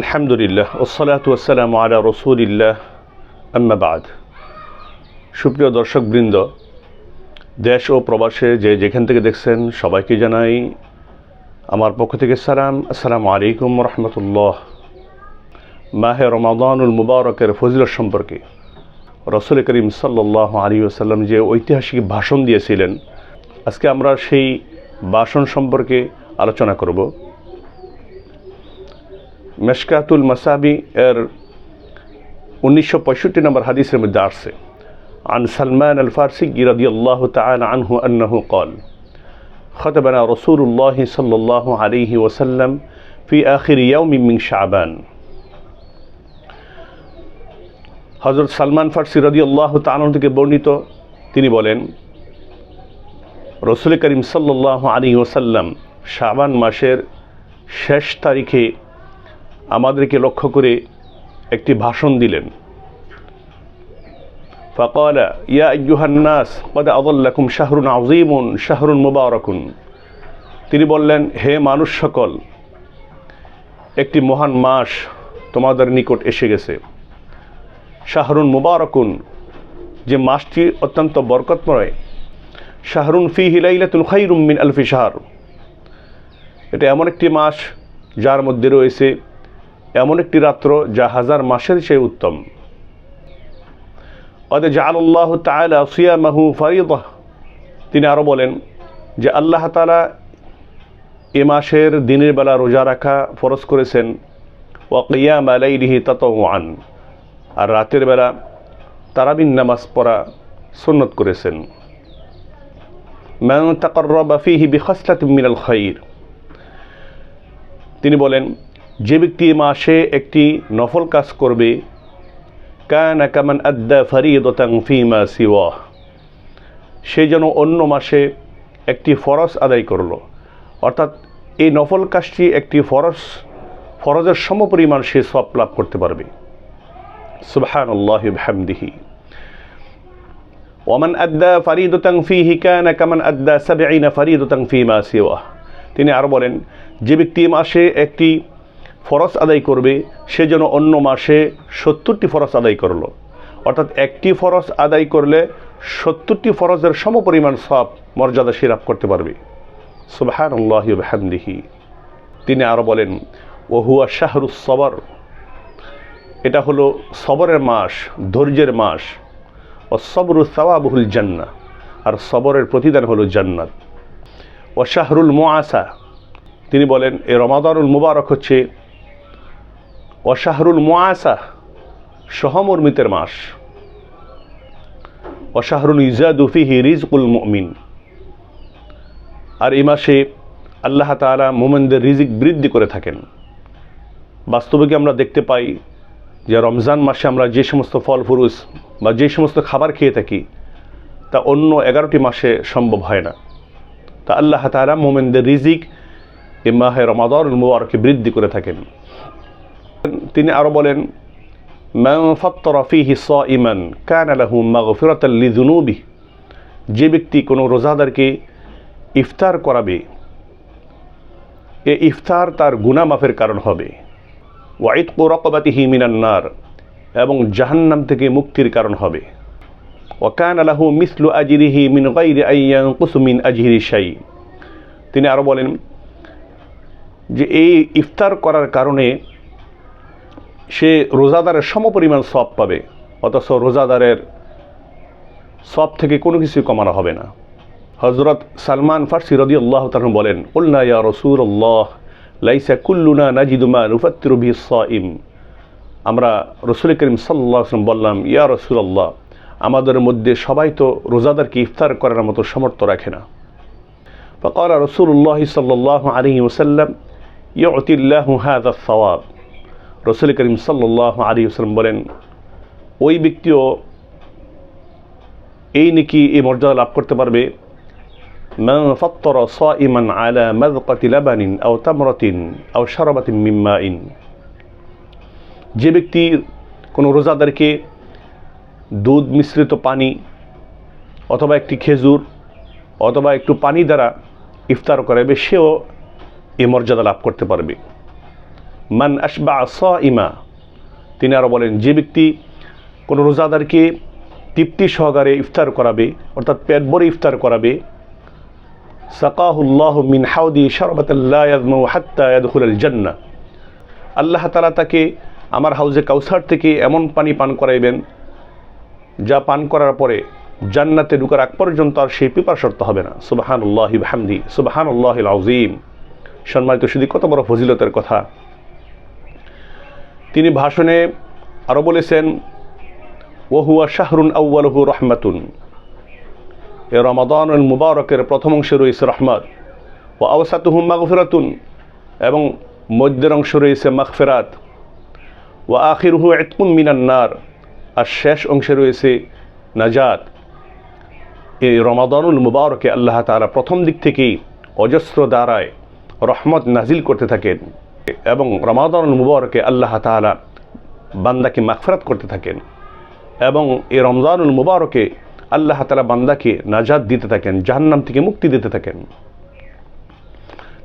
আলহামদুলিল্লাহ ওসসালাতু ওয়াসসালামু আলা রাসূলিল্লাহ আম্মা বাদ। সুপ্রিয় দর্শকবৃন্দ, দেশ ও প্রবাসে যেখান থেকে দেখছেন সবাইকে জানাই আমার পক্ষ থেকে সালাম। আসসালামু আলাইকুম রহমতুল্লাহ। মাহে রমাদানুল মুবারকের ফজিলত সম্পর্কে রাসূল করিম সাল্লাল্লাহু আলাইহি ওয়াসাল্লাম যে ঐতিহাসিক ভাষণ দিয়েছিলেন, আজকে আমরা সেই ভাষণ সম্পর্কে আলোচনা করব। মেশকাতুল মাসাবি এর 1965 নম্বর হাদিসের মধ্যে আসছে, عن سلمان الفارسي رضي الله تعالى عنه أنه قال خطبنا رسول الله صلى الله عليه وسلم في آخر يوم من شعبان। হযরত সালমান ফারসি রাদিয়াল্লাহু তাআলা থেকে বর্ণিত, তিনি বলেন, রাসূল করিম সাল্লাল্লাহু আলাইহি ওয়াসাল্লাম শাবান মাসের শেষ তারিখে আমাদেরকে লক্ষ্য করে একটি ভাষণ দিলেন। فقال يا أيها الناس قد أضلكم شهر عظيم شهر مبارك। তিনি বললেন, হে মানুষ সকল, একটি মহান মাস তোমাদের নিকট এসে গেছে। শাহরুন মুবারাকুন, যে মাসটি অত্যন্ত বরকতময়। শাহরুন ফিহি লাইলাতুন খায়রুম মিন আলফি শাহর, এটা এমন একটি মাস যার মধ্যে রয়েছে এমন একটি রাত্র যা হাজার মাসের চেয়ে উত্তম। قد جعل الله تعالى صيامه فريضة। তিনি আরও বলেন যে আল্লাহ তাআলা এ মাসের দিনের বেলা রোজা রাখা ফরজ করেছেন। وقيام ليله تطوعا, আর রাতের বেলা তারাবির নামাজ পড়া সুন্নত করেছেন। من تقرب فيه بخصلة من الخير, তিনি বলেন, যে ব্যক্তি এ মাসে একটি নফল কাজ করবে, কানা কামান আদ্দা ফরিদাতান ফিমা সিওয়া, সে যেন অন্য মাসে একটি ফরজ আদায় করল। অর্থাৎ এই নফল কাজটি একটি ফরজের সমপরিমাণ সে সওয়াব লাভ করতে পারবে। সুবহানাল্লাহি ওয়া বিহামদিহি। ওয়ামান আদ্দা ফরিদাতান ফিহি কানা কামান আদ্দা 70 ফরিদাতান ফিমা সিওয়া। তিনি আরও বলেন, যে ব্যক্তি এই মাসে একটি ফরজ আদায় করবে, সে যেন অন্য মাসে 70টি ফরজ আদায় করল। অর্থাৎ একটি ফরজ আদায় করলে 70টি ফরজের সমপরিমাণ সওয়াব মর্যাদা সে লাভ করতে পারবে। সুবহানাল্লাহি ওয়া বিহামদিহি। তিনি আরও বলেন, ওয়া হুয়া শাহরুস সবর, এটা হলো সবরের মাস, ধৈর্যের মাস। ওয়া সবরু সাওয়াবুল জান্নাহ, আর সবরের প্রতিদান হলো জান্নাত। ওয়া শাহরুল মুআসা, তিনি বলেন এ রমাদানুল মুবারক হচ্ছে ওয়া শাহরুল মুআসা, সহমর্মিতের মাস। ওয়া শাহরুল ইজাদু ফিহি রিজকুল মুমিন, আর এই মাসে আল্লাহ তাআলা মুমিনদের রিজিক বৃদ্ধি করে থাকেন। বাস্তবে আমরা দেখতে পাই যে রমজান মাসে আমরা যে সমস্ত ফল ফুরুস বা যে সমস্ত খাবার খেয়ে থাকি তা অন্য 11টি মাসে সম্ভব হয় না। তা আল্লাহ তাআলা মুমিনদের রিজিক এই মাহে রমাদানুল মুবারকে বৃদ্ধি করে থাকেন। তিনি আরও বলেন, মান ফাত্তারা ফিহি সাইমান কানা লাহু মাগফিরাতান লিযুনুবিহি, যে ব্যক্তি কোনো রোজাদারকে ইফতার করাবে, এ ইফতার তার গুনাহ মাফের কারণ হবে। ওয়া ইতকু রাকাবাতিহি মিনান নার, এবং জাহান্নাম থেকে মুক্তির কারণ হবে। ওয়া কানা লাহু মিসলু আজরিহি মিন গায়রি আন ইয়ানকুসু মিন আজরি শাই। তিনি আরও বলেন যে এই ইফতার করার কারণে সে রোজাদারের সমপরিমাণ সওয়াব পাবে, অথচ রোজাদারের সওয়াব থেকে কোনো কিছু কমানো হবে না। হযরত সালমান ফারসি রাদিয়াল্লাহু তাআলা বলেন, কুলনা ইয়া রাসূলুল্লাহ লাইসা কুল্লুনা নাজিদু মা নুফাত্তিরু বিহিস সাইম। আমরা রাসূল করিম সাল্লাল্লাহু আলাইহি ওয়াসাল্লাম বললাম, ইয়া রাসূলুল্লাহ, আমাদের মধ্যে সবাই তো রোজাদারকে ইফতার করার মতো সামর্থ্য রাখে না। فقال رسول الله صلى الله عليه وسلم يعطي الله هذا الثواب। রাসূল করিম সাল্লাল্লাহু আলাইহি ওয়াসাল্লাম বলেন, ওই ব্যক্তিও এই নেকি এই মর্যাদা লাভ করতে পারবে। মান ফাত্তারা সাইমান আলা মাযকাতি লাবানিন আও তামরাতিন আও শারাবাতিন মিন মাইন, যে ব্যক্তি কোনো রোজাদারকে দুধ মিশ্রিত পানি অথবা একটি খেজুর অথবা একটু পানি দ্বারা ইফতার করাবে, সেও এই মর্যাদা লাভ করতে পারবে। মান আশবা সাইমা, তিনি আরও বলেন যে ব্যক্তি কোনো রোজাদারকে তৃপ্তি সহকারে ইফতার করাবে, অর্থাৎ পেট ভরে ইফতার করাবে, সাকাহুল্লাহু মিন হাউদি শারবাতান লা ইয়াযমু হাত্তা ইয়াদখুলাল জান্নাহ, আল্লাহ তাআলা তাকে আমার হাউজে কাউসার থেকে এমন পানি পান করাইবেন যা পান করার পরে জান্নাতে ঢোকার আগ পর্যন্ত আর সেই পিপাসার্ত হবে না। সুবহানাল্লাহি ওয়া বিহামদিহি সুবহানাল্লাহিল আযীম। সম্মানিত সুধী, কত বড় ফজিলতের কথা। তিনি ভাষণে আরও বলেছেন, ওহুয়া শাহরুন আউয়ালুহু রহমাতুন, এ রমাদানুল মুবারকের প্রথম অংশে রয়েছে রহমত, ও আওসাতুহু মাগফিরাতুন, এবং মধ্যের অংশ রয়েছে মাগফিরাত, ও আখিরুহু ইতকুন মিনান নার, আর শেষ অংশে রয়েছে নাজাত। এই রমাদানুল মুবারকে আল্লাহ তাআলা প্রথম দিক থেকেই অজস্র দ্বারায় রহমত নাজিল করতে থাকেন, এবং রমাদানুল মুবারকে আল্লাহ তাআলা বান্দাকে মাগফিরাত করতে থাকেন, এবং এই রমজানুল মুবারকে আল্লাহ তাআলা বান্দাকে নাজাত দিতে থাকেন, জাহান্নাম থেকে মুক্তি দিতে থাকেন।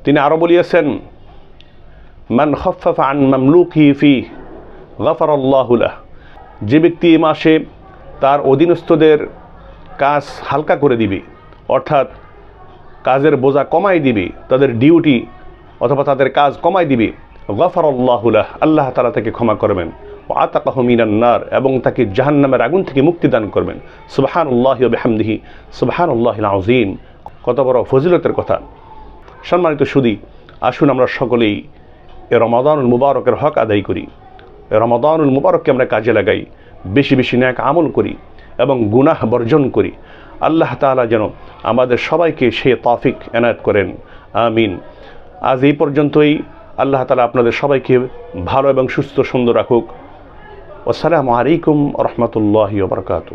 তিনি আরও বলিয়েছেন, মান খাফফাফা আন মামলুকিহি ফিহি গাফারাল্লাহু লাহু, যে ব্যক্তি এই মাসে তার অধীনস্থদের কাজ হালকা করে দিবে, অর্থাৎ কাজের বোঝা কমাই দিবে, তাদের ডিউটি অথবা তাদের কাজ কমাই দিবে, গাফারাল্লাহু লাহু, আল্লাহ তাআলা তাকে ক্ষমা করবেন, ওয়া আতাকাহু মিনান নার, এবং তাকে জাহান্নামের আগুন থেকে মুক্তি দান করবেন। সুবহানাল্লাহি ওয়া বিহামদিহি সুবহানাল্লাহিল আযীম। কত বড় ফজিলতের কথা। সম্মানিত সুধী, আসুন আমরা সকলেই এ রমাদানুল মুবারকের হক আদায় করি, এ রমাদানুল মুবারককে আমরা কাজে লাগাই, বেশি বেশি নেক আমল করি এবং গুনাহ বর্জন করি। আল্লাহ তাআলা যেন আমাদের সবাইকে সে তৌফিক এনায়েত করেন, আমিন। আজ এই পর্যন্তই। আল্লাহ তাআলা আপনাদের সবাইকে ভালো এবং সুস্থ সুন্দর রাখুক। আসসালামু আলাইকুম ওয়া রাহমাতুল্লাহি ওয়া বারাকাতুহু।